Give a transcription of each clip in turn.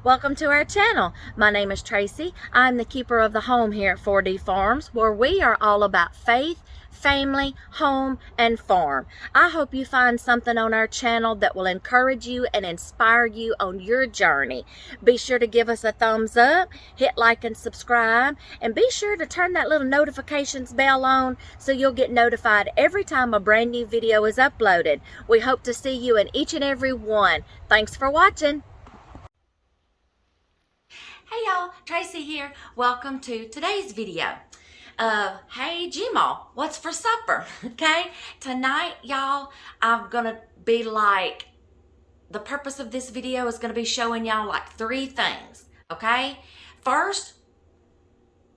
Welcome to our channel. My name is Tracy. I'm the keeper of the home here at 4D Farms, where we are all about faith, family, home, and farm. I hope you find something on our channel that will encourage you and inspire you on your journey. Be sure to give us a thumbs up, hit like and subscribe, and be sure to turn that little notifications bell on so you'll get notified every time a brand new video is uploaded. We hope to see you in each and every one. Thanks for watching. Hey y'all, Tracy here. Welcome to today's video. Hey Gmo, what's for supper? Okay, tonight y'all, I'm gonna be like, the purpose of this video is gonna be showing y'all like three things, okay? First,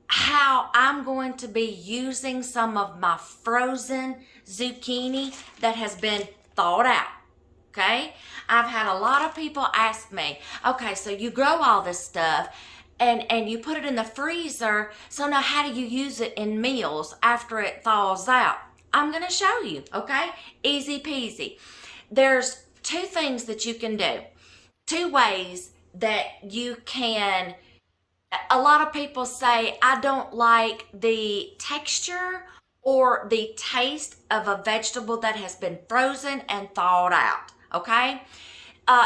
how I'm going to be using some of my frozen zucchini that has been thawed out. Okay, I've had a lot of people ask me, okay, so you grow all this stuff and you put it in the freezer, so now how do you use it in meals after it thaws out? I'm going to show you, okay? Easy peasy. There's two things that you can do, two ways that you can. A lot of people say, I don't like the texture or the taste of a vegetable that has been frozen and thawed out. Okay,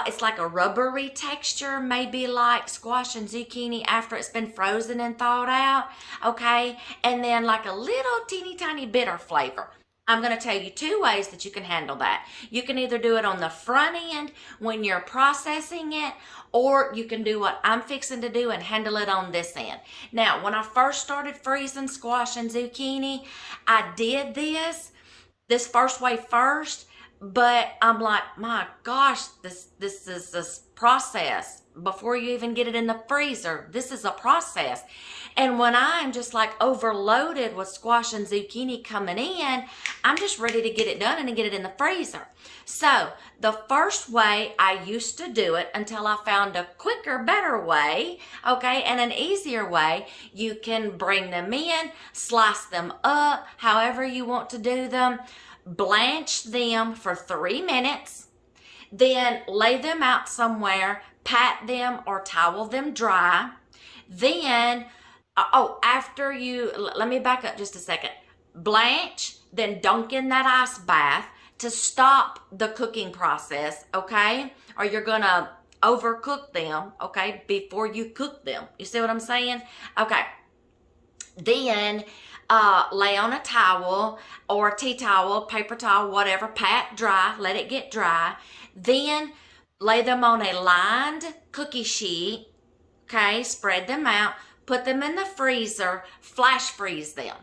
it's like a rubbery texture, maybe like squash and zucchini after it's been frozen and thawed out. Okay, and then like a little teeny tiny bitter flavor. I'm going to tell you two ways that you can handle that. You can either do it on the front end when you're processing it, or you can do what I'm fixing to do and handle it on this end. Now, when I first started freezing squash and zucchini, I did this first way first. But I'm like, my gosh, this is this process. Before you even get it in the freezer, this is a process. And when I'm just like overloaded with squash and zucchini coming in, I'm just ready to get it done and to get it in the freezer. So the first way I used to do it until I found a quicker, better way, okay, and an easier way. You can bring them in, slice them up, however you want to do them. Blanch them for 3 minutes, then lay them out somewhere, pat them or towel them dry. Then, after you, let me back up just a second. Blanch, then dunk in that ice bath to stop the cooking process, okay? Or you're gonna overcook them, okay, before you cook them. You see what I'm saying? Okay. Then lay on a towel or a tea towel, paper towel, whatever, pat dry, let it get dry. Then lay them on a lined cookie sheet, okay, spread them out, put them in the freezer, flash freeze them,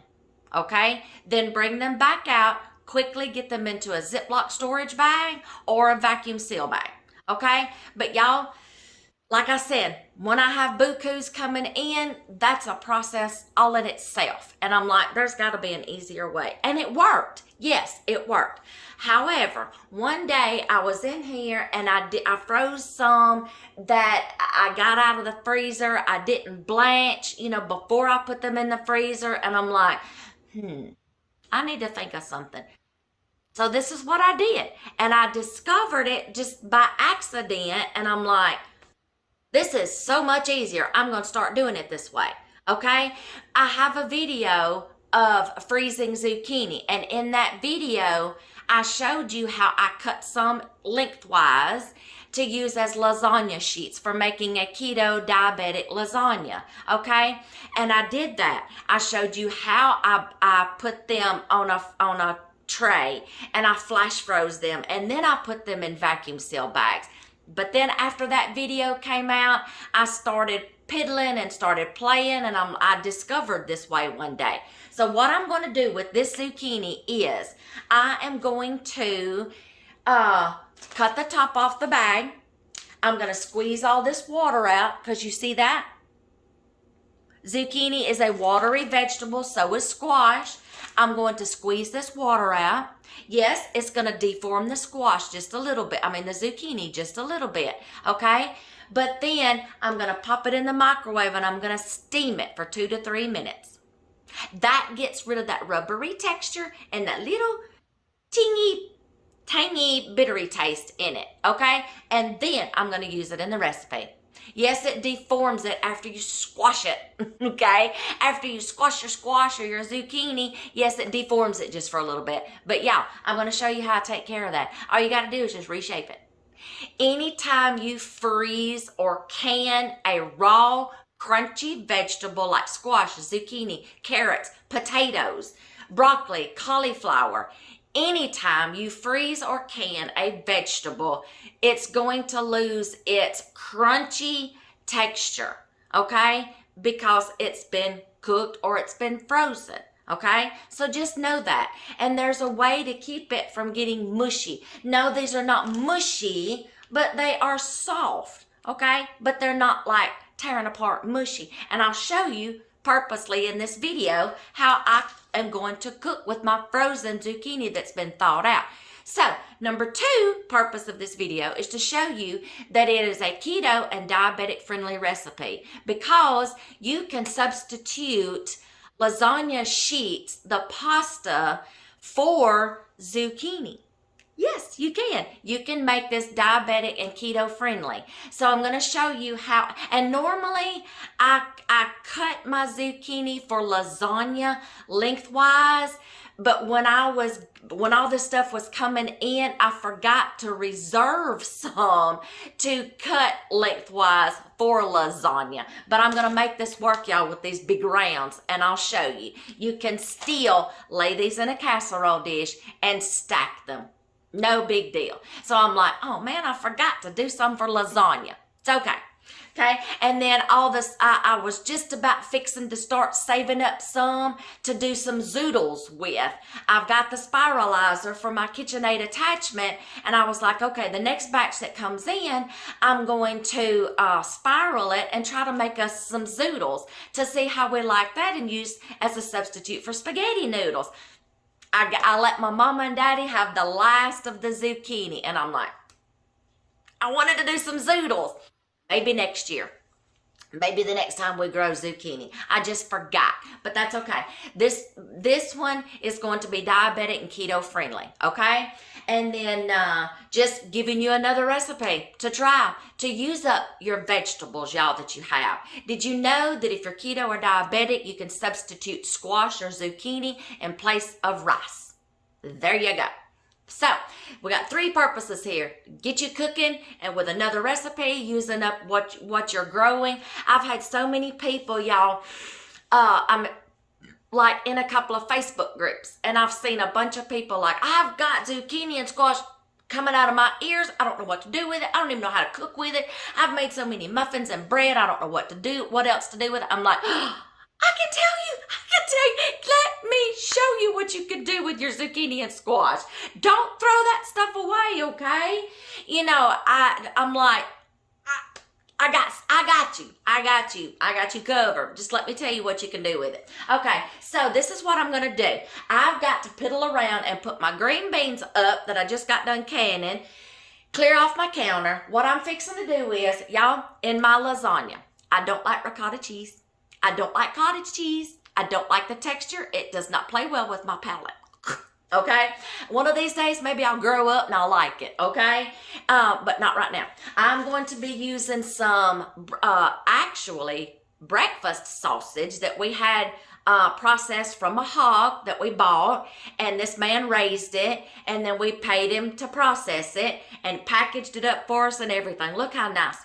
okay? Then bring them back out, quickly get them into a Ziploc storage bag or a vacuum seal bag, okay? But y'all, like I said, when I have bukus coming in, that's a process all in itself. And I'm like, there's got to be an easier way. And it worked. Yes, it worked. However, one day I was in here and I froze some that I got out of the freezer. I didn't blanch, before I put them in the freezer. And I'm like, I need to think of something. So this is what I did. And I discovered it just by accident. And I'm like, this is so much easier. I'm going to start doing it this way, okay? I have a video of freezing zucchini, and in that video, I showed you how I cut some lengthwise to use as lasagna sheets for making a keto diabetic lasagna, okay? And I did that. I showed you how I put them on a tray, and I flash froze them, and then I put them in vacuum seal bags. But then after that video came out, I started piddling and started playing, and I discovered this way one day. So what I'm going to do with this zucchini is I am going to cut the top off the bag. I'm going to squeeze all this water out because you see that? Zucchini is a watery vegetable, so is squash. I'm going to squeeze this water out. Yes, it's going to deform the squash just a little bit. I mean, the zucchini just a little bit, okay? But then I'm going to pop it in the microwave and I'm going to steam it for 2 to 3 minutes. That gets rid of that rubbery texture and that little tangy, bittery taste in it, okay? And then I'm going to use it in the recipe. Yes, it deforms it after you squash it, okay? After you squash your squash or your zucchini, yes, it deforms it just for a little bit. But yeah, I'm going to show you how to take care of that. All you got to do is just reshape it. Anytime you freeze or can a raw, crunchy vegetable like squash, zucchini, carrots, potatoes, broccoli, cauliflower, anytime you freeze or can a vegetable, it's going to lose its crunchy texture, okay? Because it's been cooked or it's been frozen. Okay, so just know that. And there's a way to keep it from getting mushy. No, these are not mushy, but they are soft, okay? But they're not like tearing apart mushy. And I'll show you purposely in this video how I am going to cook with my frozen zucchini that's been thawed out. So, number 2 purpose of this video is to show you that it is a keto and diabetic friendly recipe, because you can substitute lasagna sheets, the pasta, for zucchini. Yes, you can. You can make this diabetic and keto friendly. So I'm going to show you how. And normally I cut my zucchini for lasagna lengthwise, but when all this stuff was coming in, I forgot to reserve some to cut lengthwise for lasagna. But I'm going to make this work, y'all, with these big rounds, and I'll show you. You can still lay these in a casserole dish and stack them. No big deal. So I'm like, oh man, I forgot to do some for lasagna. It's okay. Okay, and then all this, I was just about fixing to start saving up some to do some zoodles with. I've got the spiralizer for my KitchenAid attachment, and I was like, okay, the next batch that comes in, I'm going to spiral it and try to make us some zoodles to see how we like that and use as a substitute for spaghetti noodles. I let my mama and daddy have the last of the zucchini, and I'm like, I wanted to do some zoodles. Maybe next year. Maybe the next time we grow zucchini. I just forgot, but that's okay. This one is going to be diabetic and keto friendly, okay? And then just giving you another recipe to try to use up your vegetables, y'all, that you have. Did you know that if you're keto or diabetic, you can substitute squash or zucchini in place of rice? There you go. So, we got 3 purposes here. Get you cooking, and with another recipe, using up what you're growing. I've had so many people, y'all, I'm like in a couple of Facebook groups, and I've seen a bunch of people like, I've got zucchini and squash coming out of my ears. I don't know what to do with it. I don't even know how to cook with it. I've made so many muffins and bread. I don't know what else to do with it. I'm like, I can tell you, let me show you what you can do with your zucchini and squash. Don't throw that stuff away, okay? You know, I'm like, I got you covered. Just let me tell you what you can do with it. Okay, so this is what I'm gonna do. I've got to piddle around and put my green beans up that I just got done canning, clear off my counter. What I'm fixing to do is, y'all, in my lasagna, I don't like ricotta cheese. I don't like cottage cheese. I don't like the texture. It does not play well with my palate. Okay? One of these days, maybe I'll grow up and I'll like it. Okay? But not right now. I'm going to be using some, actually, breakfast sausage that we had processed from a hog that we bought, and this man raised it, and then we paid him to process it and packaged it up for us and everything. Look how nice.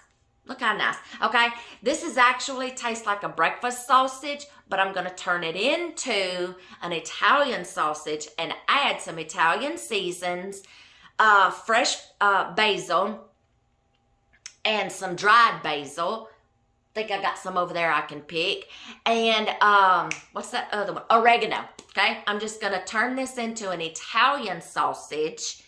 Look how nice. Okay, this is actually tastes like a breakfast sausage, but I'm going to turn it into an Italian sausage and add some Italian seasons, fresh basil, and some dried basil. I think I got some over there I can pick. And what's that other one? Oregano. Okay, I'm just going to turn this into an Italian sausage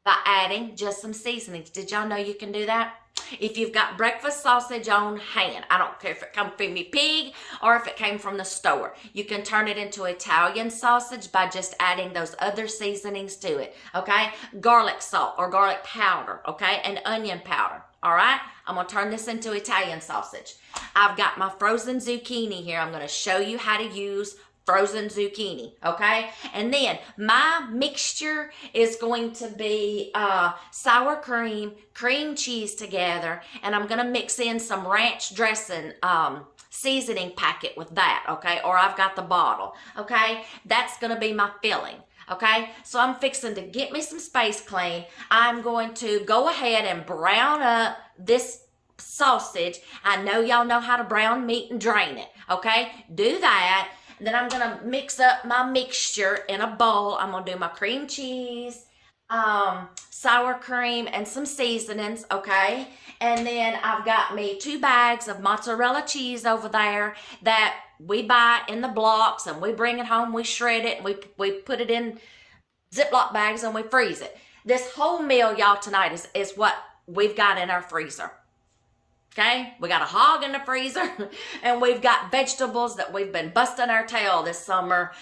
by adding just some seasonings. Did y'all know you can do that? If you've got breakfast sausage on hand, I don't care if it comes from your pig or if it came from the store, you can turn it into Italian sausage by just adding those other seasonings to it, okay? Garlic salt or garlic powder, okay? And onion powder, all right? I'm going to turn this into Italian sausage. I've got my frozen zucchini here. I'm going to show you how to use frozen zucchini, okay? And then my mixture is going to be sour cream, cream cheese together, and I'm gonna mix in some ranch dressing seasoning packet with that, okay? Or I've got the bottle, okay? That's gonna be my filling. Okay, so I'm fixing to get me some Space Clean. I'm going to go ahead and brown up this sausage. I know y'all know how to brown meat and drain it. Okay, do that. And then I'm gonna mix up my mixture in a bowl. I'm gonna do my cream cheese, sour cream, and some seasonings. Okay, and then I've got me 2 bags of mozzarella cheese over there that we buy in the blocks, and we bring it home, we shred it, and we put it in Ziploc bags and we freeze it. This whole meal, y'all, tonight is what we've got in our freezer. Okay, we got a hog in the freezer, and we've got vegetables that we've been busting our tail this summer,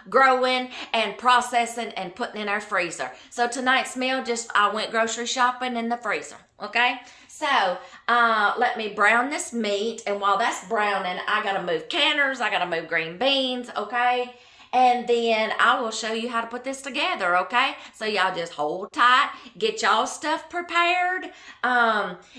growing and processing and putting in our freezer. So tonight's meal, I went grocery shopping in the freezer. Okay, so let me brown this meat, and while that's browning, I gotta move canners, I gotta move green beans. Okay, and then I will show you how to put this together, okay? So y'all just hold tight, get y'all stuff prepared.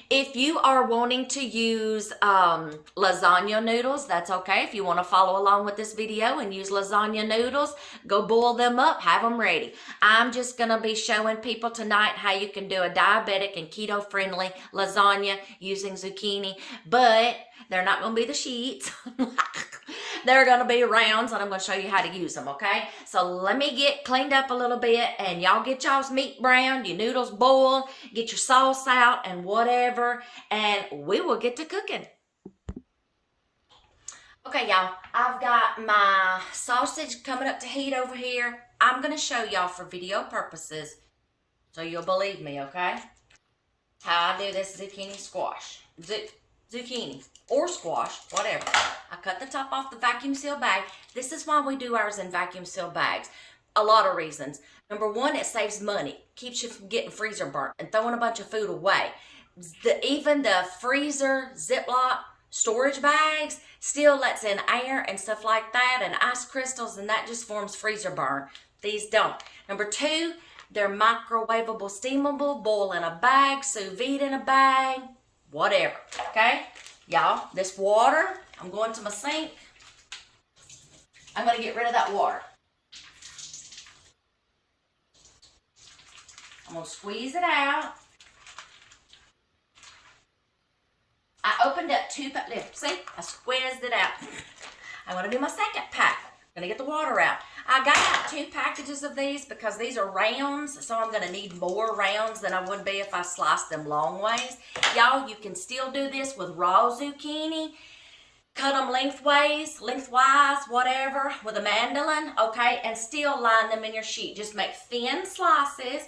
If you are wanting to use lasagna noodles, that's okay. If you want to follow along with this video and use lasagna noodles, go boil them up, have them ready. I'm just going to be showing people tonight how you can do a diabetic and keto-friendly lasagna using zucchini, but they're not going to be the sheets. They're going to be rounds, and I'm going to show you how to use them, okay? So let me get cleaned up a little bit, and y'all get y'all's meat browned, your noodles boiled, get your sauce out and whatever, and we will get to cooking. Okay, y'all, I've got my sausage coming up to heat over here. I'm going to show y'all for video purposes, so you'll believe me, okay? How I do this zucchini squash. Zucchini or squash, whatever. I cut the top off the vacuum seal bag. This is why we do ours in vacuum seal bags. A lot of reasons. Number one, it saves money. Keeps you from getting freezer burnt and throwing a bunch of food away. Even the freezer Ziploc storage bags still lets in air and stuff like that, and ice crystals, and that just forms freezer burn. These don't. Number two, they're microwavable, steamable, boil in a bag, sous vide in a bag, whatever, okay? Y'all, this water, I'm going to my sink. I'm going to get rid of that water. I'm going to squeeze it out. I opened up 2 packs. See, I squeezed it out. I'm going to do my second pack. I'm going to get the water out. I got out 2 packages of these because these are rounds, so I'm going to need more rounds than I would be if I sliced them long ways. Y'all, you can still do this with raw zucchini. Cut them lengthwise, whatever, with a mandolin, okay, and still line them in your sheet. Just make thin slices,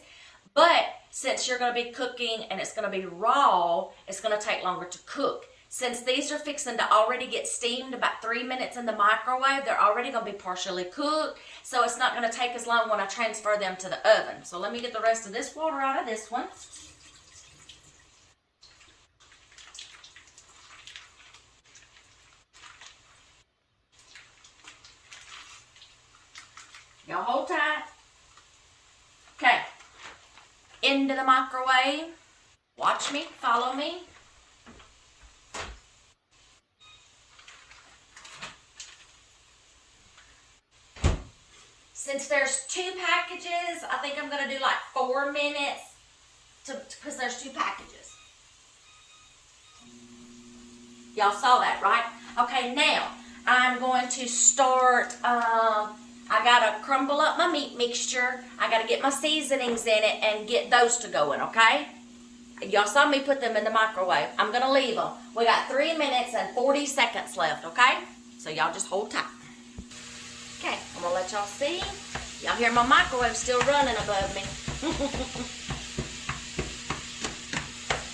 but since you're going to be cooking and it's going to be raw, it's going to take longer to cook. Since these are fixing to already get steamed about 3 minutes in the microwave, they're already going to be partially cooked, so it's not going to take as long when I transfer them to the oven. So let me get the rest of this water out of this one. Y'all hold tight. Okay. Into the microwave. Watch me, follow me. Since there's 2 packages, I think I'm going to do like 4 minutes because there's 2 packages. Y'all saw that, right? Okay, now I'm going to start, I got to crumble up my meat mixture. I got to get my seasonings in it and get those to going, okay? Y'all saw me put them in the microwave. I'm going to leave them. We got 3 minutes and 40 seconds left, okay? So y'all just hold tight. Okay, I'm going to let y'all see. Y'all hear my microwave still running above me.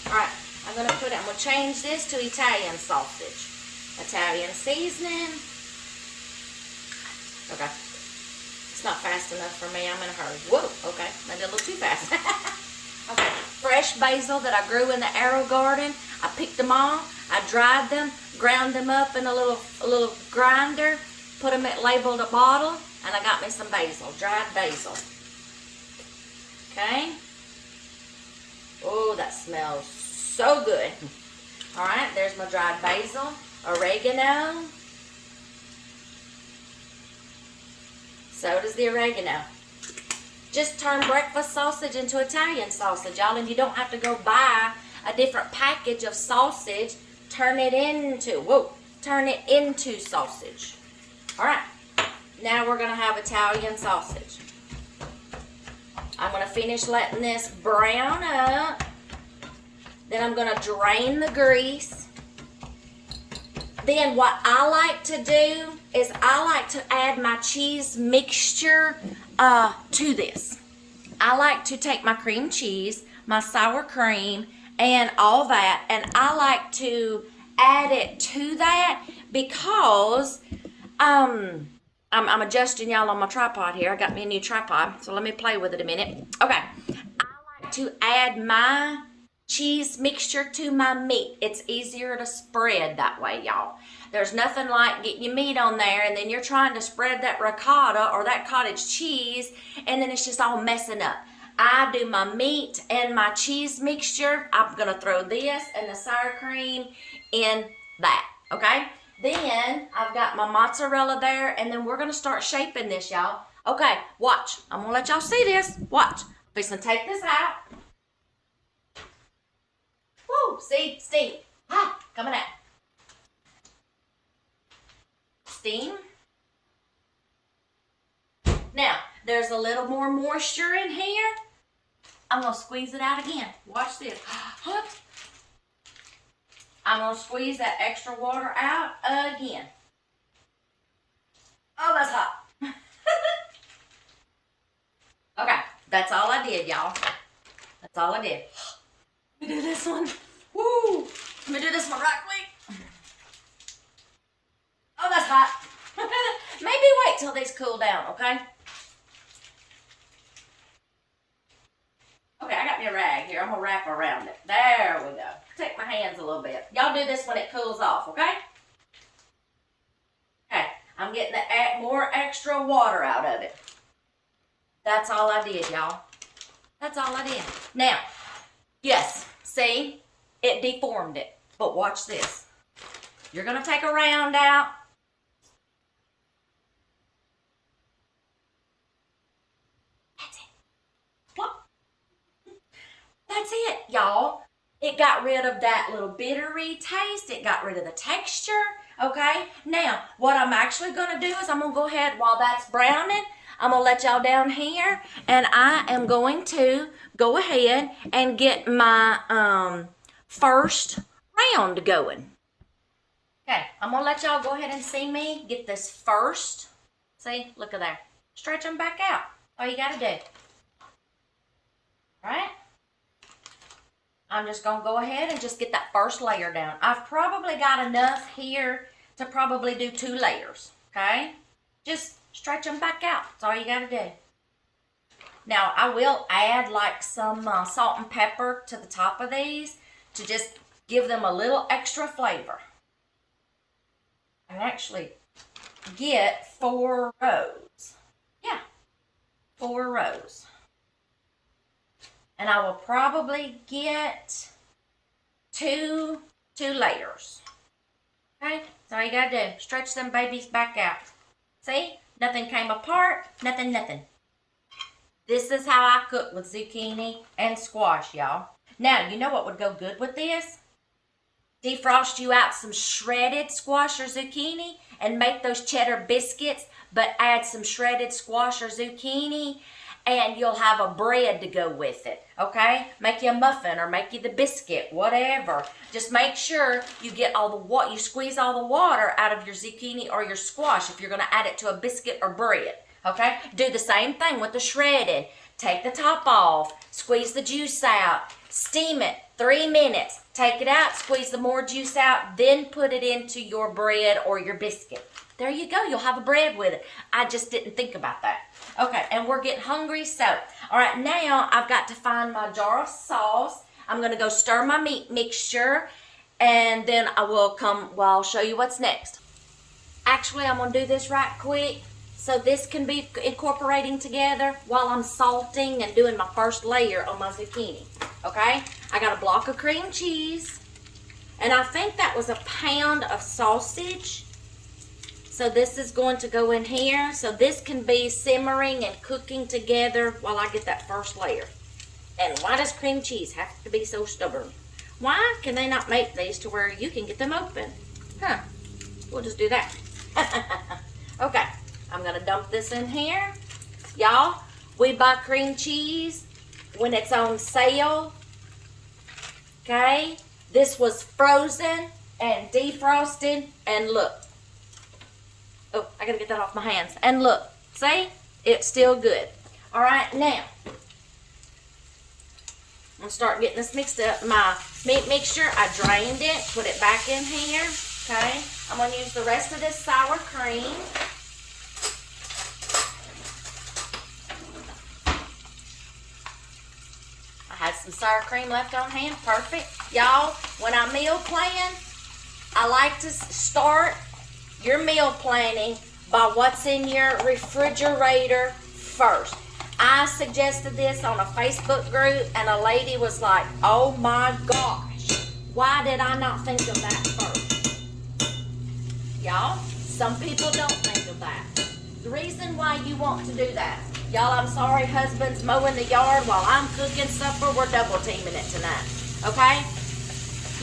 Alright, I'm going to change this to Italian sausage. Italian seasoning. Okay. It's not fast enough for me. I'm in a hurry. Whoa, okay. I did a little too fast. Okay, fresh basil that I grew in the arrow garden. I picked them all. I dried them, ground them up in a little grinder, put them at labeled a bottle, and I got me some basil, dried basil. Okay. Oh, that smells so good. All right, there's my dried basil, oregano. So does the oregano. Just turn breakfast sausage into Italian sausage, y'all, and you don't have to go buy a different package of sausage. Turn it into sausage. All right, now we're gonna have Italian sausage. I'm gonna finish letting this brown up. Then I'm gonna drain the grease. Then what I like to do is I like to add my cheese mixture to this. I like to take my cream cheese, my sour cream, and all that, and I like to add it to that because I'm adjusting y'all on my tripod here. I got me a new tripod, so let me play with it a minute. Okay, I like to add my cheese mixture to my meat. It's easier to spread that way, y'all. There's nothing like getting your meat on there and then you're trying to spread that ricotta or that cottage cheese and then it's just all messing up. I do my meat and my cheese mixture. I'm gonna throw this and the sour cream in that, okay? Then I've got my mozzarella there and then we're gonna start shaping this, y'all. Okay, watch. I'm gonna let y'all see this. Watch. I'm fixing to take this out. Woo, see, steam. Coming out. Steam. Now, there's a little more moisture in here. I'm going to squeeze it out again. Watch this. I'm going to squeeze that extra water out again. Oh, that's hot. Okay, that's all I did, y'all. That's all I did. Let me do this one. Woo! Let me do this one right quick. Oh, that's hot. Maybe wait till these cool down, okay? Okay, I got me a rag here. I'm going to wrap around it. There we go. Take my hands a little bit. Y'all do this when it cools off, okay? Okay, I'm getting the more extra water out of it. That's all I did, y'all. That's all I did. Now, yes, see? It deformed it. But watch this. You're going to take a round out. That's it. What? That's it, y'all. It got rid of that little bittery taste. It got rid of the texture. Okay? Now, what I'm actually going to do is I'm going to go ahead while that's browning. I'm going to let y'all down here. And I am going to go ahead and get my first round going. Okay, I'm going to let y'all go ahead and see me get this first. See, look at that. Stretch them back out. All you got to do. All right? I'm just going to go ahead and just get that first layer down. I've probably got enough here to probably do 2 layers. Okay? Just stretch them back out. That's all you got to do. Now, I will add like some salt and pepper to the top of these to just give them a little extra flavor. And actually get 4 rows. Yeah, 4 rows. And I will probably get two layers. Okay, so all you gotta do, stretch them babies back out. See, nothing came apart, nothing. This is how I cook with zucchini and squash, y'all. Now, you know what would go good with this? Defrost you out some shredded squash or zucchini and make those cheddar biscuits, but add some shredded squash or zucchini and you'll have a bread to go with it, okay? Make you a muffin or make you the biscuit, whatever. Just make sure you get all the water, you squeeze all the water out of your zucchini or your squash if you're gonna add it to a biscuit or bread, okay? Do the same thing with the shredded. Take the top off, squeeze the juice out, steam it 3 minutes, take it out, squeeze the more juice out, then put it into your bread or your biscuit. There you go, you'll have a bread with it. I just didn't think about that. Okay, and we're getting hungry, so, all right, now I've got to find my jar of sauce. I'm gonna go stir my meat mixture, and then I'll show you what's next. Actually, I'm gonna do this right quick so this can be incorporating together while I'm salting and doing my first layer on my zucchini. Okay, I got a block of cream cheese, and I think that was a pound of sausage. So this is going to go in here. So this can be simmering and cooking together while I get that first layer. And why does cream cheese have to be so stubborn? Why can they not make these to where you can get them open? Huh, we'll just do that. Okay, I'm gonna dump this in here. Y'all, we buy cream cheese when it's on sale. Okay, this was frozen and defrosted, and look. Oh, I gotta get that off my hands. And look, see? It's still good. All right, now, I'm gonna start getting this mixed up. My meat mixture, I drained it, put it back in here, okay? I'm gonna use the rest of this sour cream. I had some sour cream left on hand, perfect. Y'all, when I meal plan, I like to start your meal planning by what's in your refrigerator first. I suggested this on a Facebook group, and a lady was like, oh my gosh, why did I not think of that first? Y'all, some people don't think of that. The reason why you want to do that, y'all, I'm sorry, husbands mowing the yard while I'm cooking supper, we're double teaming it tonight, okay?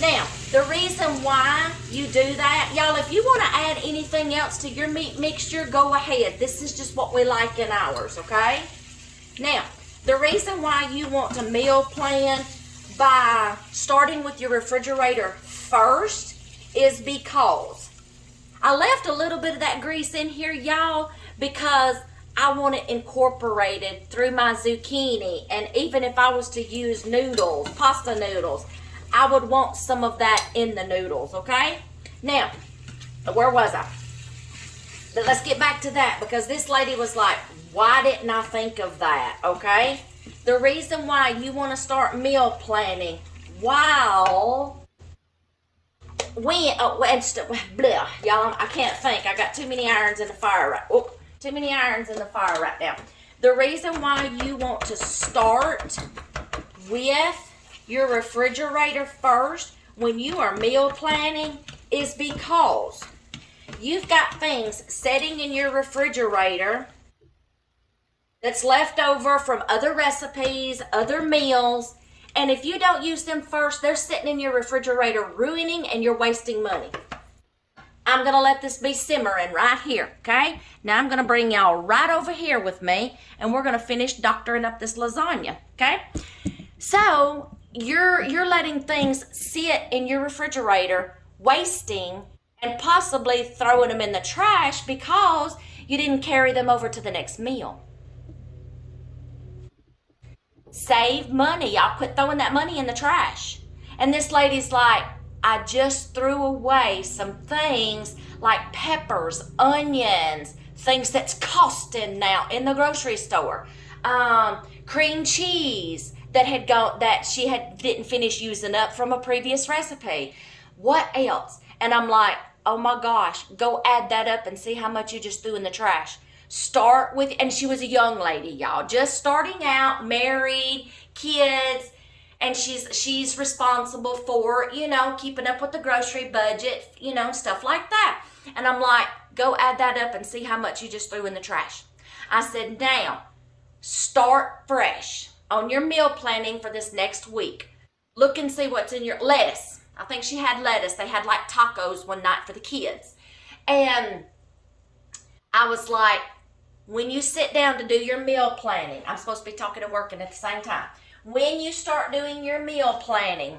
Now, the reason why you do that, y'all, if you want to add anything else to your meat mixture, go ahead. This is just what we like in ours, okay? Now, the reason why you want to meal plan by starting with your refrigerator first is because I left a little bit of that grease in here, y'all, because I want it incorporated through my zucchini. And even if I was to use noodles, pasta noodles, I would want some of that in the noodles, okay? Now, where was I? But let's get back to that, because this lady was like, why didn't I think of that, okay? The reason why you want to start meal planning while y'all, I can't think. I got too many irons in the fire right now. The reason why you want to start with your refrigerator first when you are meal planning is because you've got things sitting in your refrigerator that's left over from other recipes, other meals, and if you don't use them first, they're sitting in your refrigerator ruining, and you're wasting money. I'm going to let this be simmering right here, okay? Now I'm going to bring y'all right over here with me, and we're going to finish doctoring up this lasagna, okay? So you're letting things sit in your refrigerator, wasting, and possibly throwing them in the trash because you didn't carry them over to the next meal. Save money. Y'all quit throwing that money in the trash. And this lady's like, I just threw away some things like peppers, onions, things that's costing now in the grocery store. Cream cheese that she didn't finish using up from a previous recipe. What else? And I'm like, oh my gosh, go add that up and see how much you just threw in the trash. Start with, and she was a young lady, y'all, just starting out, married, kids, and she's responsible for, keeping up with the grocery budget, stuff like that. And I'm like, go add that up and see how much you just threw in the trash. I said, now, start fresh on your meal planning for this next week. Look and see what's in your lettuce. I think she had lettuce. They had like tacos one night for the kids. And I was like, when you sit down to do your meal planning, I'm supposed to be talking and working at the same time. When you start doing your meal planning,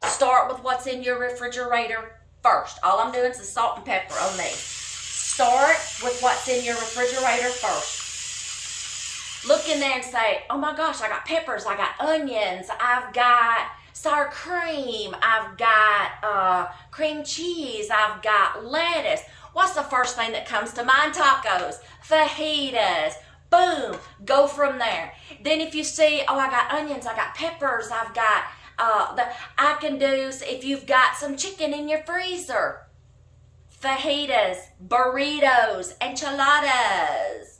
start with what's in your refrigerator first. All I'm doing is the salt and pepper on these. Start with what's in your refrigerator first. Look in there and say, oh my gosh, I got peppers, I got onions, I've got sour cream, I've got cream cheese, I've got lettuce. What's the first thing that comes to mind? Tacos, fajitas, boom, go from there. Then if you see, oh, I got onions, I got peppers, I've got I can do, if you've got some chicken in your freezer, fajitas, burritos, enchiladas,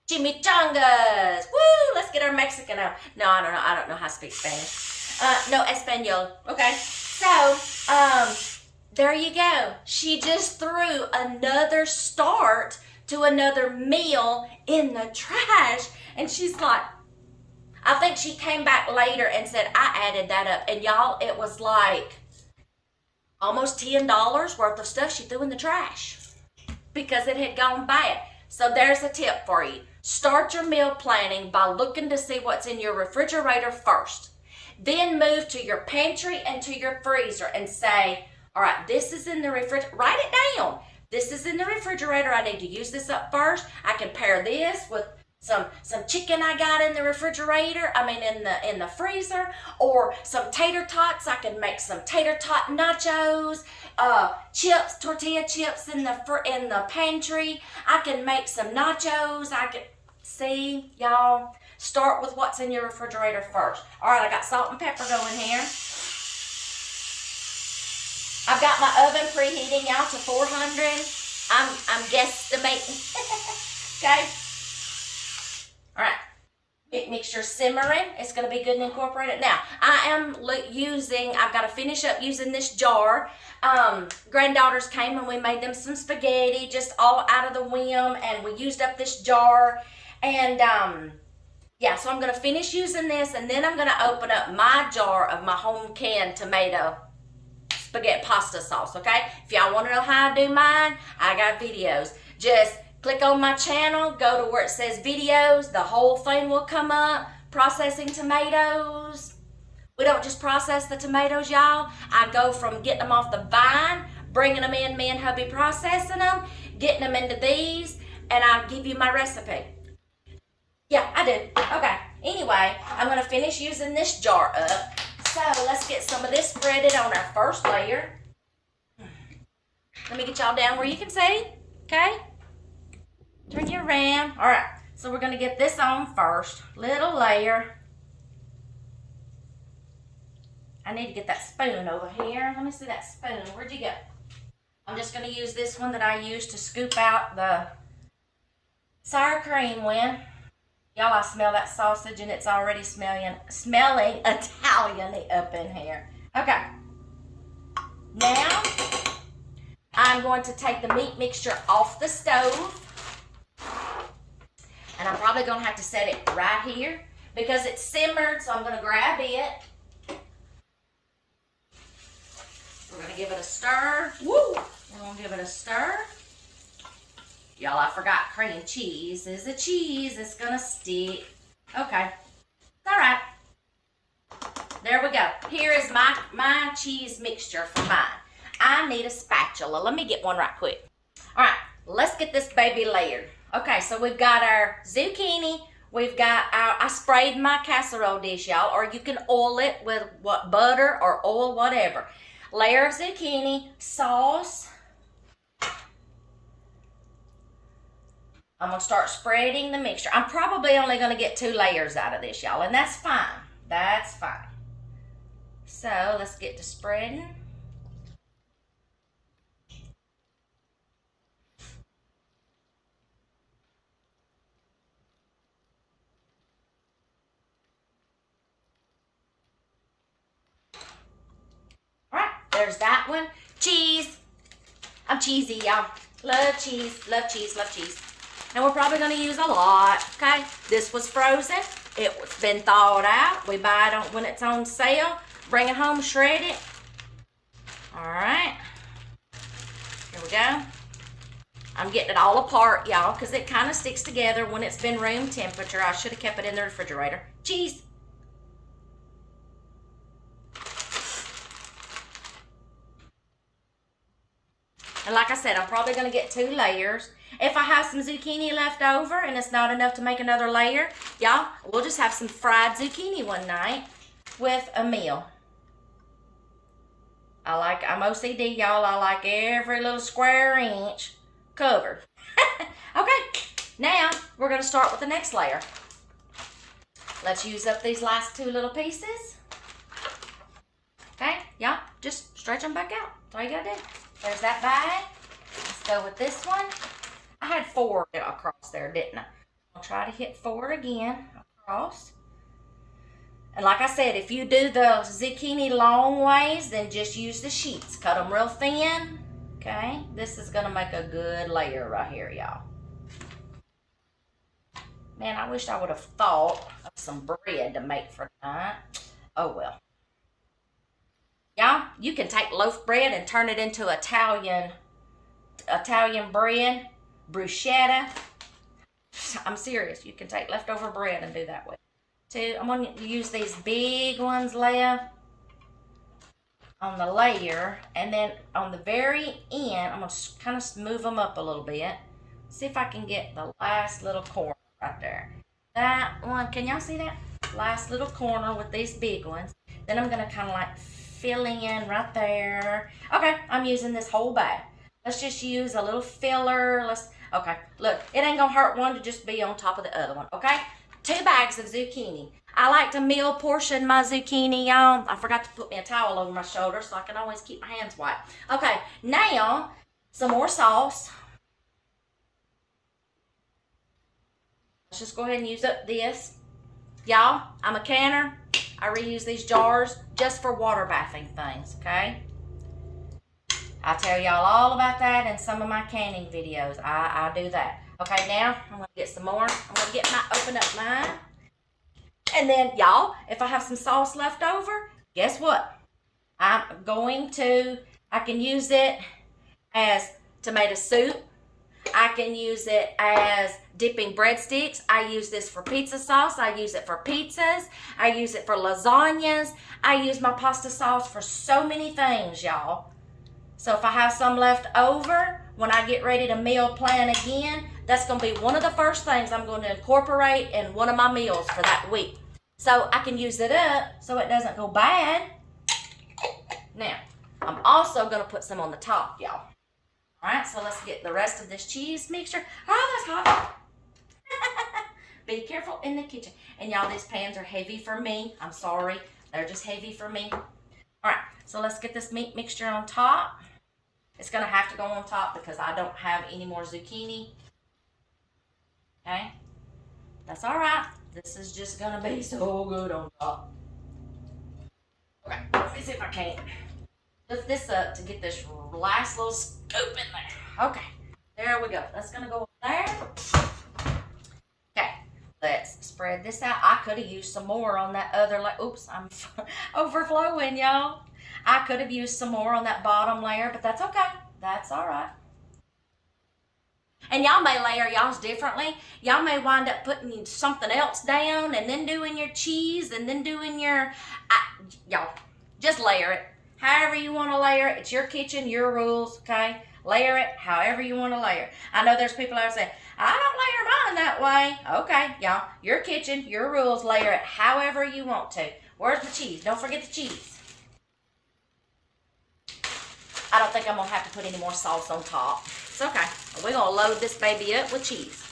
chimichangas. Woo! Let's get our Mexican out. No, I don't know. I don't know how to speak Spanish. No, Espanol. Okay. So, there you go. She just threw another start to another meal in the trash. And she's like, I think she came back later and said, I added that up. And y'all, it was like almost $10 worth of stuff she threw in the trash because it had gone bad. So there's a tip for you. Start your meal planning by looking to see what's in your refrigerator first. Then move to your pantry and to your freezer and say, all right, this is in the refrigerator. Write it down. This is in the refrigerator. I need to use this up first. I can pair this with some chicken I got in the refrigerator, in the freezer, or some tater tots. I can make some tater tot nachos, chips, tortilla chips in the pantry. I can make some nachos. See, y'all, start with what's in your refrigerator first. All right, I got salt and pepper going here. I've got my oven preheating out to 400. I'm guesstimating. Okay. All right, mixture simmering. It's going to be good and incorporated. Now, I am I've got to finish up using this jar. Granddaughters came and we made them some spaghetti, just all out of the whim, and we used up this jar. And, yeah, so I'm going to finish using this, and then I'm going to open up my jar of my home canned tomato spaghetti pasta sauce, okay? If y'all want to know how I do mine, I got videos. Just click on my channel, go to where it says videos, the whole thing will come up. Processing tomatoes. We don't just process the tomatoes, y'all. I go from getting them off the vine, bringing them in, me and hubby processing them, getting them into these, and I'll give you my recipe. Yeah, I do. Okay. Anyway, I'm going to finish using this jar up. So let's get some of this spreaded on our first layer. Let me get y'all down where you can see. Okay? Turn you around. All right. So we're going to get this on first. Little layer. I need to get that spoon over here. Let me see that spoon. Where'd you go? I'm just going to use this one that I used to scoop out the sour cream with. Y'all, I smell that sausage and it's already smelling Italian up in here. Okay. Now, I'm going to take the meat mixture off the stove. And I'm probably going to have to set it right here because it's simmered, so I'm going to grab it. We're going to give it a stir. Woo! We're going to give it a stir. Y'all, I forgot cream cheese. Is a cheese. It's going to stick. Okay. It's all right. There we go. Here is my cheese mixture for mine. I need a spatula. Let me get one right quick. All right. Let's get this baby layered. Okay, so we've got our zucchini. We've got I sprayed my casserole dish, y'all, or you can oil it with butter or oil, whatever. Layer of zucchini, sauce. I'm going to start spreading the mixture. I'm probably only going to get 2 layers out of this, y'all, and that's fine. That's fine. So, let's get to spreading. All right, there's that one. Cheese. I'm cheesy, y'all. Love cheese, love cheese, love cheese. And we're probably going to use a lot, okay? This was frozen. It's been thawed out. We buy it when it's on sale. Bring it home, shred it. All right. Here we go. I'm getting it all apart, y'all, because it kind of sticks together when it's been room temperature. I should have kept it in the refrigerator. Cheese. And like I said, I'm probably going to get 2 layers. If I have some zucchini left over and it's not enough to make another layer, y'all, we'll just have some fried zucchini one night with a meal. I'm OCD, y'all. I like every little square inch covered. Okay, now we're going to start with the next layer. Let's use up these last 2 little pieces. just stretch them back out. That's all you gotta do. There's that bag. Let's go with this one. I had 4 across there, didn't I? I'll try to hit 4 again across. And like I said, if you do the zucchini long ways, then just use the sheets. Cut them real thin. Okay, this is gonna make a good layer right here, y'all. Man, I wish I would have thought of some bread to make for tonight. Oh well. Y'all, you can take loaf bread and turn it into Italian bread, bruschetta. I'm serious. You can take leftover bread and do that with. I'm going to use these big ones left on the layer, and then on the very end, I'm going to kind of move them up a little bit. See if I can get the last little corner right there. That one, can y'all see that? Last little corner with these big ones. Then I'm going to kind of like fill in right there. Okay, I'm using this whole bag. Let's just use a little filler. Okay, look, it ain't going to hurt one to just be on top of the other one, okay? 2 bags of zucchini. I like to meal portion my zucchini, y'all. I forgot to put me a towel over my shoulder so I can always keep my hands wiped. Okay, now some more sauce. Let's just go ahead and use up this. Y'all, I'm a canner. I reuse these jars just for water bathing things, okay? I tell y'all all about that in some of my canning videos. I do that. Okay, now I'm going to get some more. I'm going to open up mine. And then, y'all, if I have some sauce left over, guess what? I can use it as tomato soup. I can use it as dipping breadsticks. I use this for pizza sauce. I use it for pizzas. I use it for lasagnas. I use my pasta sauce for so many things, y'all. So if I have some left over, when I get ready to meal plan again, that's going to be one of the first things I'm going to incorporate in one of my meals for that week. So I can use it up so it doesn't go bad. Now, I'm also going to put some on the top, y'all. All right, so let's get the rest of this cheese mixture. Oh, that's hot. Be careful in the kitchen. And y'all, these pans are heavy for me. I'm sorry. They're just heavy for me. All right, so let's get this meat mixture on top. It's going to have to go on top because I don't have any more zucchini. Okay? That's all right. This is just going to be so good on top. Okay, let me see if I can lift this up to get this last little scoop in there. Okay, there we go. That's going to go there. Okay, let's spread this out. I could have used some more on that other layer. Oops, I'm overflowing, y'all. I could have used some more on that bottom layer, but that's okay. That's all right. And y'all may layer y'all's differently. Y'all may wind up putting something else down and then doing your cheese and then doing your... y'all, just layer it. However you want to layer it. It's your kitchen, your rules, okay? Layer it however you want to layer. I know there's people out there saying, I don't layer mine that way. Okay, y'all, your kitchen, your rules. Layer it however you want to. Where's the cheese? Don't forget the cheese. I don't think I'm going to have to put any more sauce on top. It's okay. We're going to load this baby up with cheese.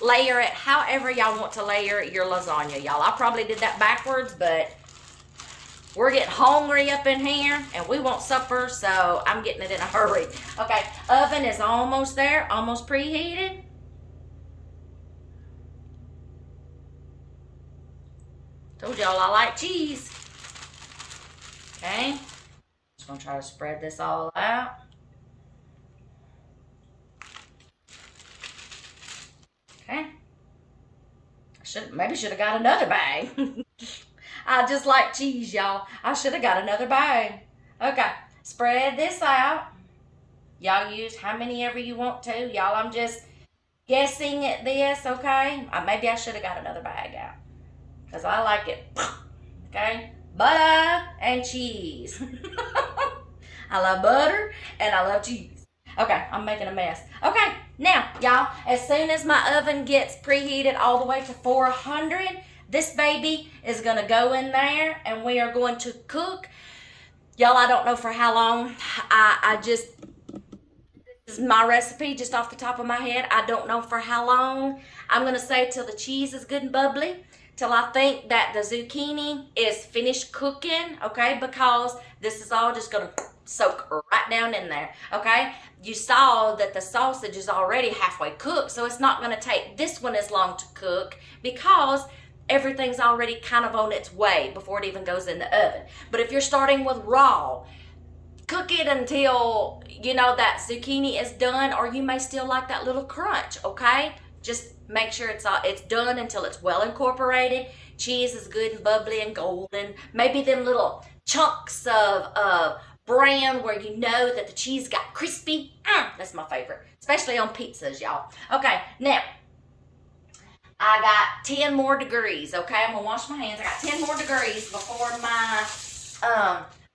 Layer it however y'all want to layer your lasagna, y'all. I probably did that backwards, but we're getting hungry up in here, and we want supper, so I'm getting it in a hurry. Okay, oven is almost there, almost preheated. Told y'all I like cheese. Okay. Just gonna try to spread this all out. Okay. Maybe should have got another bag. I just like cheese, y'all. I should have got another bag. Okay. Spread this out. Y'all use how many ever you want to. Y'all, I'm just guessing at this, okay? Maybe I should have got another bag out. Because I like it. Okay? Butter and cheese. I love butter and I love cheese. Okay, I'm making a mess. Okay, now, y'all, as soon as my oven gets preheated all the way to 400, this baby is going to go in there and we are going to cook. Y'all, I don't know for how long. This is my recipe just off the top of my head. I don't know for how long. I'm going to say till the cheese is good and bubbly. till I think that the zucchini is finished cooking, okay? Because this is all just gonna soak right down in there, okay? You saw that the sausage is already halfway cooked, so it's not gonna take this one as long to cook because everything's already kind of on its way before it even goes in the oven. But if you're starting with raw, cook it until, you know, that zucchini is done, or you may still like that little crunch, okay? Just make sure it's done until it's well incorporated. Cheese is good and bubbly and golden. Maybe them little chunks of brown where you know that the cheese got crispy. That's my favorite, especially on pizzas, y'all. Okay, now, I got 10 more degrees, okay? I'm gonna wash my hands. I got 10 more degrees before my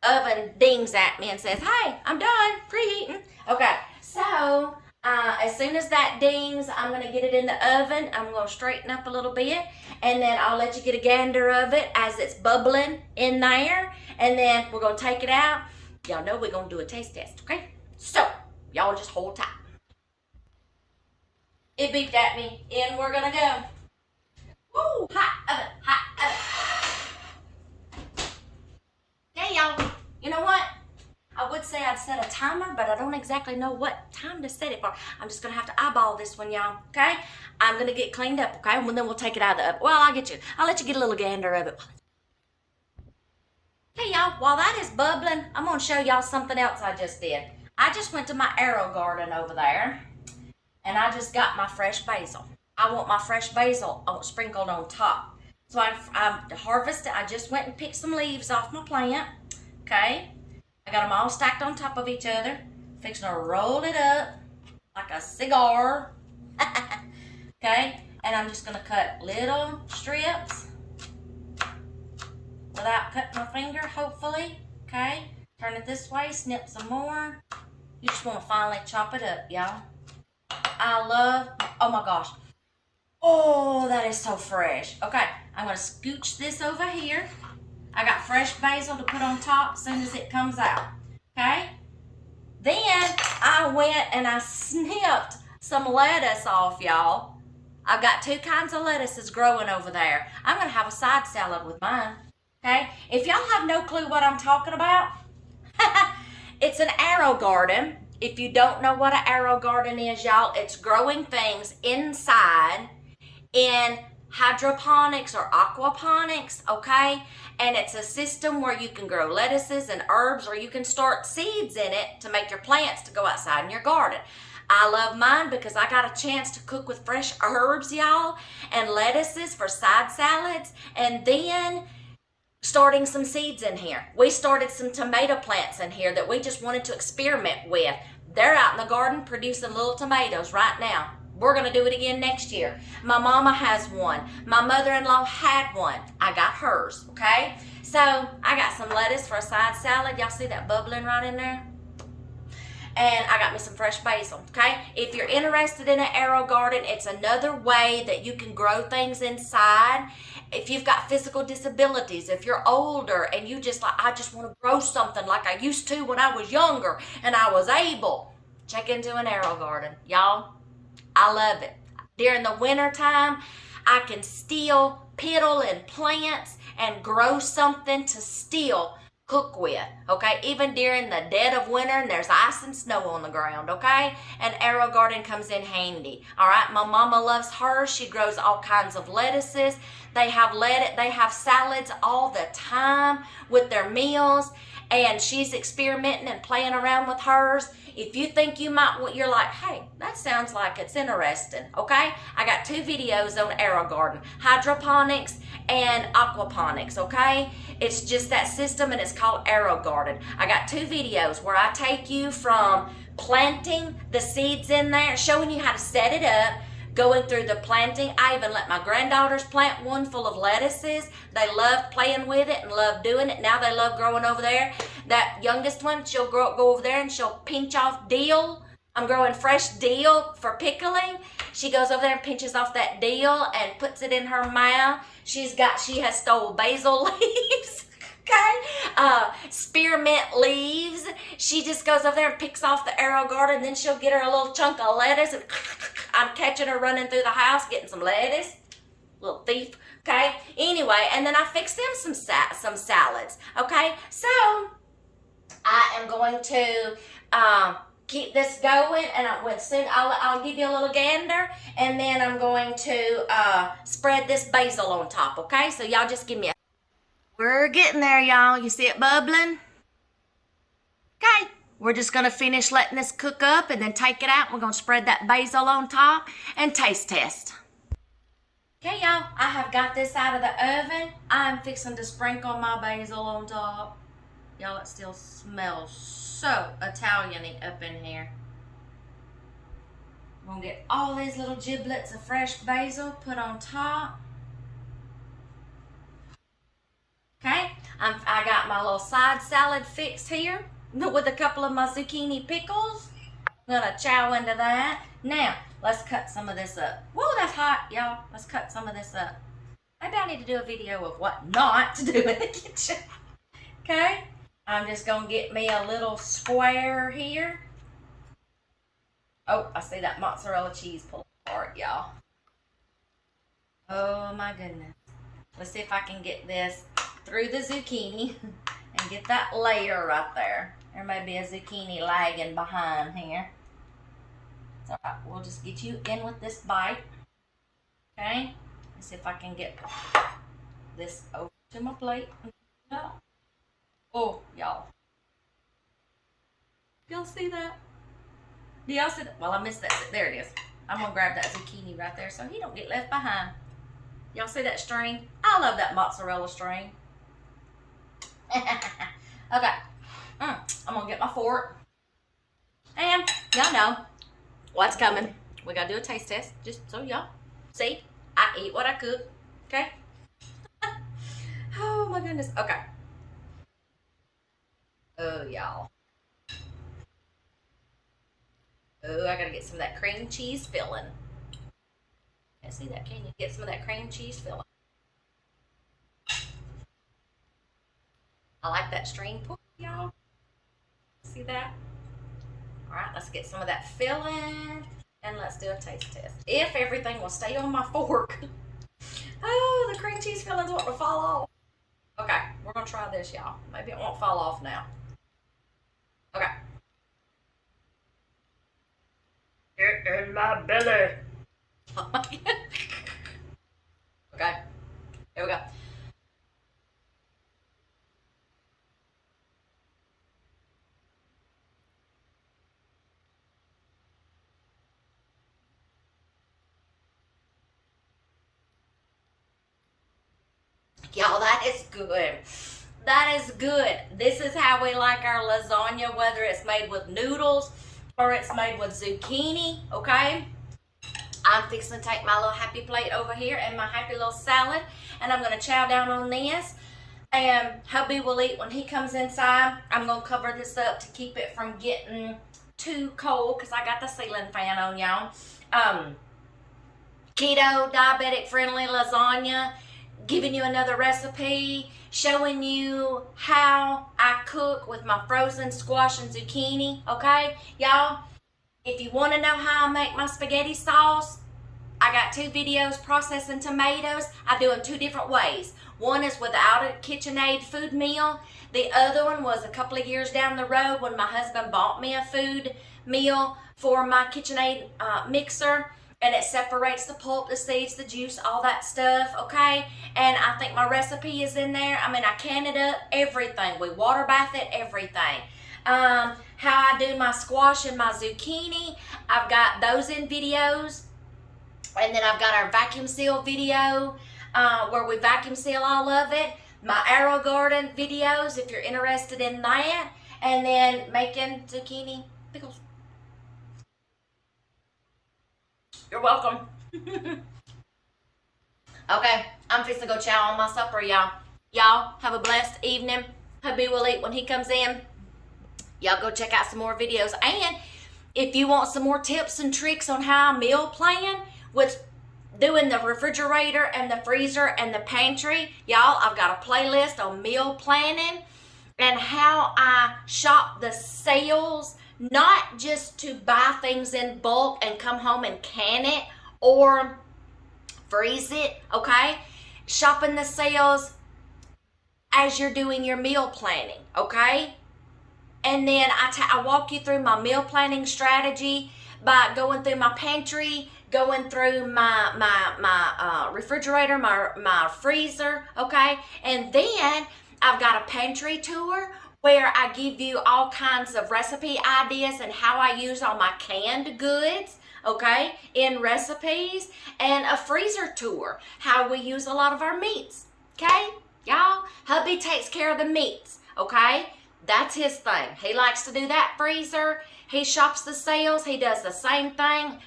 oven dings at me and says, hey, I'm done preheating. Okay, so as soon as that dings, I'm gonna get it in the oven. I'm gonna straighten up a little bit, and then I'll let you get a gander of it as it's bubbling in there, and then we're gonna take it out. Y'all know we're gonna do a taste test, okay? So, y'all just hold tight. It beeped at me, and we're gonna go. Woo! Hot oven, hot oven. Okay, y'all. You know what? I would say I'd set a timer, but I don't exactly know what time to set it for. I'm just gonna have to eyeball this one, y'all. Okay? I'm gonna get cleaned up, okay? And then we'll take it out of the oven. Well, I'll let you get a little gander of it. Okay, y'all. While that is bubbling, I'm gonna show y'all something else I just did. I just went to my arrow garden over there, and I just got my fresh basil. I want my fresh basil sprinkled on top. So I harvested. I just went and picked some leaves off my plant. Okay, I got them all stacked on top of each other. Fixing to roll it up like a cigar. Okay, and I'm just gonna cut little strips without cutting my finger, hopefully. Okay, turn it this way, snip some more. You just want to finally chop it up, y'all. Oh my gosh. Oh, that is so fresh. Okay, I'm gonna scooch this over here. I got fresh basil to put on top as soon as it comes out, okay? Then I went and I snipped some lettuce off, y'all. I've got 2 kinds of lettuces growing over there. I'm gonna have a side salad with mine, okay? If y'all have no clue what I'm talking about, it's an arrow garden. If you don't know what an arrow garden is, y'all, it's growing things inside in hydroponics or aquaponics, okay? And it's a system where you can grow lettuces and herbs, or you can start seeds in it to make your plants to go outside in your garden. I love mine because I got a chance to cook with fresh herbs, y'all, and lettuces for side salads, and then starting some seeds in here. We started some tomato plants in here that we just wanted to experiment with. They're out in the garden producing little tomatoes right now. We're going to do it again next year. My mama has one. My mother-in-law had one. I got hers, okay? So I got some lettuce for a side salad. Y'all see that bubbling right in there? And I got me some fresh basil, okay? If you're interested in an arrow garden, it's another way that you can grow things inside. If you've got physical disabilities, if you're older and you just like, I just want to grow something like I used to when I was younger and I was able, check into an arrow garden. Y'all, I love it. During the winter time, I can still piddle and plants and grow something to still cook with, okay? Even during the dead of winter and there's ice and snow on the ground, okay? An arrow garden comes in handy, all right? My mama loves hers. She grows all kinds of lettuces. They have salads all the time with their meals, and she's experimenting and playing around with hers. If you think you're like, hey, that sounds like it's interesting, okay? I got 2 videos on arrow garden, hydroponics and aquaponics, okay? It's just that system, and it's called arrow garden. I got 2 videos where I take you from planting the seeds in there, showing you how to set it up, going through the planting. I even let my granddaughters plant one full of lettuces. They loved playing with it and loved doing it. Now they love growing over there. That youngest one, she'll go over there and she'll pinch off dill. I'm growing fresh dill for pickling. She goes over there and pinches off that dill and puts it in her mouth. She has stole basil leaves. Okay, spearmint leaves. She just goes over there and picks off the arrow garden. Then she'll get her a little chunk of lettuce, and I'm catching her running through the house getting some lettuce. little thief. Okay. Anyway, and then I fixed them some salads. Okay. So I am going to keep this going, and I'll give you a little gander, and then I'm going to spread this basil on top. Okay. So y'all just give me a. We're getting there, y'all. You see it bubbling? Okay. We're just going to finish letting this cook up and then take it out. We're going to spread that basil on top and taste test. Okay, y'all. I have got this out of the oven. I'm fixing to sprinkle my basil on top. Y'all, it still smells so Italian-y up in here. I'm going to get all these little giblets of fresh basil put on top. Okay, I got my little side salad fixed here with a couple of my zucchini pickles. I'm gonna chow into that. Now, let's cut some of this up. Whoa, that's hot, y'all. Let's cut some of this up. Maybe I need to do a video of what not to do in the kitchen. Okay, I'm just gonna get me a little square here. Oh, I see that mozzarella cheese pull apart, y'all. Oh my goodness. Let's see if I can get this through the zucchini and get that layer right there. There may be a zucchini lagging behind here. It's all right. We'll just get you in with this bite. Okay. Let's see if I can get this over to my plate. Oh, y'all. Y'all see that? Do y'all see that? Well, I missed that. There it is. I'm going to grab that zucchini right there so he don't get left behind. Y'all see that string? I love that mozzarella string. Okay. I'm going to get my fork. And y'all know what's coming. We got to do a taste test. Just so y'all see. I eat what I cook. Okay? Oh my goodness. Okay. Oh, y'all. Oh, I got to get some of that cream cheese filling. Can't see that, can you? Get some of that cream cheese filling. I like that string pull, y'all. See that? All right, let's get some of that filling and let's do a taste test. If everything will stay on my fork. Oh, the cream cheese filling's wanting to fall off. Okay, we're gonna try this, y'all. Maybe it won't fall off now. Okay. Get in my belly. Oh my God. Okay, here we go. Y'all, that is good. That is good. This is how we like our lasagna, whether it's made with noodles or it's made with zucchini, okay? I'm fixing to take my little happy plate over here and my happy little salad, and I'm going to chow down on this. And hubby will eat when he comes inside. I'm going to cover this up to keep it from getting too cold because I got the ceiling fan on, y'all. Keto, diabetic friendly lasagna. Giving you another recipe, showing you how I cook with my frozen squash and zucchini, okay? Y'all, if you want to know how I make my spaghetti sauce, I got 2 videos processing tomatoes. I do them 2 different ways. One is without a KitchenAid food meal. The other one was a couple of years down the road when my husband bought me a food meal for my KitchenAid mixer. And it separates the pulp, the seeds, the juice, all that stuff, okay? And I think my recipe is in there. I mean, I can it up, everything. We water bath it, everything. How I do my squash and my zucchini, I've got those in videos. And then I've got our vacuum seal video where we vacuum seal all of it. My Arrow Garden videos, if you're interested in that. And then making zucchini pickles. You're welcome. Okay, I'm fixing to go chow on my supper, y'all. Y'all have a blessed evening. Hubby will eat when he comes in. Y'all go check out some more videos. And if you want some more tips and tricks on how I meal plan with doing the refrigerator and the freezer and the pantry, y'all, I've got a playlist on meal planning and how I shop the sales. Not just to buy things in bulk and come home and can it or freeze it, okay? Shopping the sales as you're doing your meal planning, okay? And then I walk you through my meal planning strategy by going through my pantry, going through my refrigerator, my freezer, okay? And then I've got a pantry tour where I give you all kinds of recipe ideas and how I use all my canned goods, okay, in recipes, and a freezer tour, how we use a lot of our meats, okay? Y'all, hubby takes care of the meats, okay? That's his thing. He likes to do that freezer. He shops the sales. He does the same thing.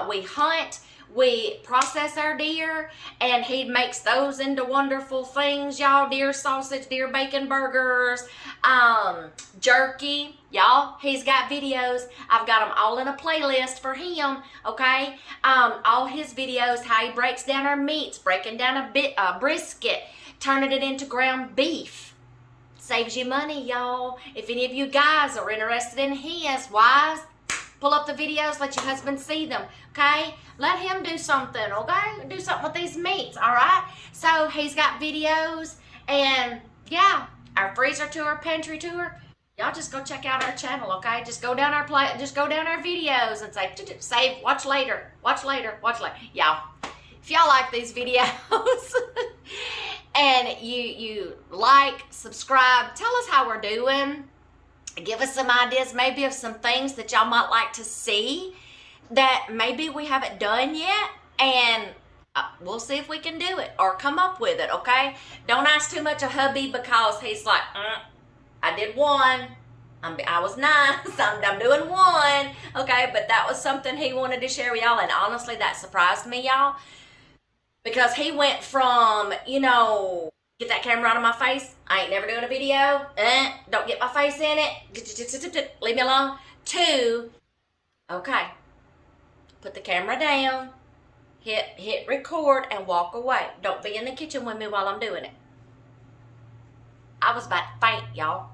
We hunt. We process our deer, and he makes those into wonderful things, y'all. Deer sausage, deer bacon burgers, jerky, y'all. He's got videos. I've got them all in a playlist for him, okay? All his videos, how he breaks down our meats, breaking down a brisket, turning it into ground beef. Saves you money, y'all. If any of you guys are interested in his, wives, pull up the videos, let your husband see them, okay? Let him do something, okay? Do something with these meats, all right? So he's got videos, and yeah, our freezer tour, pantry tour. Y'all just go check out our channel, okay? Just go down our videos and say, save, watch later, watch later, watch later. Y'all, if y'all like these videos and you like, subscribe, tell us how we're doing. Give us some ideas maybe of some things that y'all might like to see that maybe we haven't done yet, and we'll see if we can do it or come up with it, okay? Don't ask too much of hubby, because he's like, I did one. I was nice. I'm doing one, okay? But that was something he wanted to share with y'all, and honestly, that surprised me, y'all, because he went from, you know, get that camera out of my face, I ain't never doing a video, don't get my face in it, leave me alone, to, okay, put the camera down, hit record, and walk away. Don't be in the kitchen with me while I'm doing it. I was about to faint, y'all.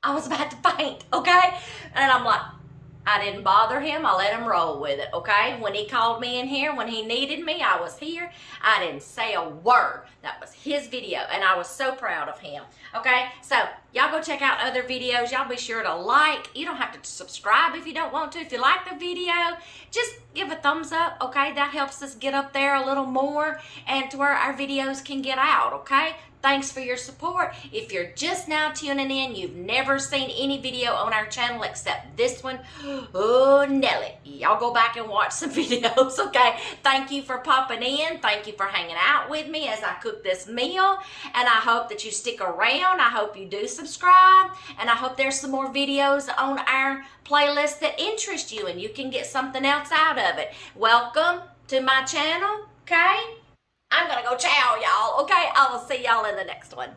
I was about to faint, okay? And I'm like, I didn't bother him. I let him roll with it, okay? When he called me in here, when he needed me, I was here. I didn't say a word. That was his video, and I was so proud of him, okay? So y'all go check out other videos. Y'all be sure to like. You don't have to subscribe if you don't want to. If you like the video, just give a thumbs up, okay? That helps us get up there a little more and to where our videos can get out, okay? Thanks for your support. If you're just now tuning in, you've never seen any video on our channel except this one, oh, Nelly. Y'all go back and watch some videos, okay? Thank you for popping in. Thank you for hanging out with me as I cook this meal. And I hope that you stick around. I hope you do subscribe. And I hope there's some more videos on our playlist that interest you and you can get something else out of it. Welcome to my channel, okay? I'm gonna go chow, y'all, okay? I will see y'all in the next one.